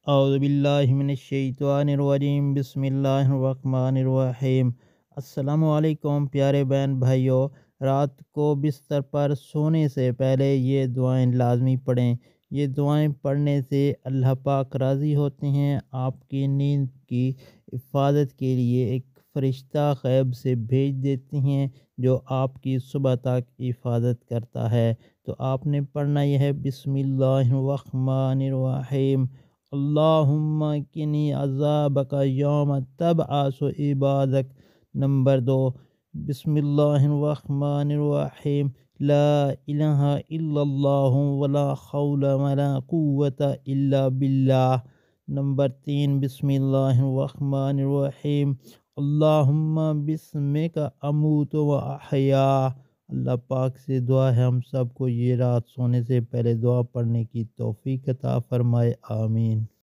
اعوذ باللہ من الشیطان الرجیم، بسم اللہ الرحمن الرحیم۔ السلام علیکم پیارے بہن بھائیوں، رات کو بستر پر سونے سے پہلے یہ دعائیں لازمی پڑھیں۔ یہ دعائیں پڑھنے سے اللہ پاک راضی ہوتے ہیں۔ آپ کی نیند کی حفاظت کے لیے ایک فرشتہ غیب سے بھیج دیتے ہیں جو آپ کی صبح تک حفاظت کرتا ہے۔ تو آپ نے پڑھنا یہ ہے، بسم اللہ الرحمن الرحیم، اللہم کنی عذابک یوم تبعث عبادک۔ نمبر 2، بسم اللہ الرحمن الرحیم، لا الہ الا اللہ ولا حول ولا قوة الا باللہ۔ نمبر 3، بسم اللہ الرحمن الرحیم، اللہم بسمک اموت و احیا۔ اللہ پاک سے دعا ہے ہم سب کو یہ رات سونے سے پہلے دعا پڑھنے کی توفیق عطا فرمائے، آمین۔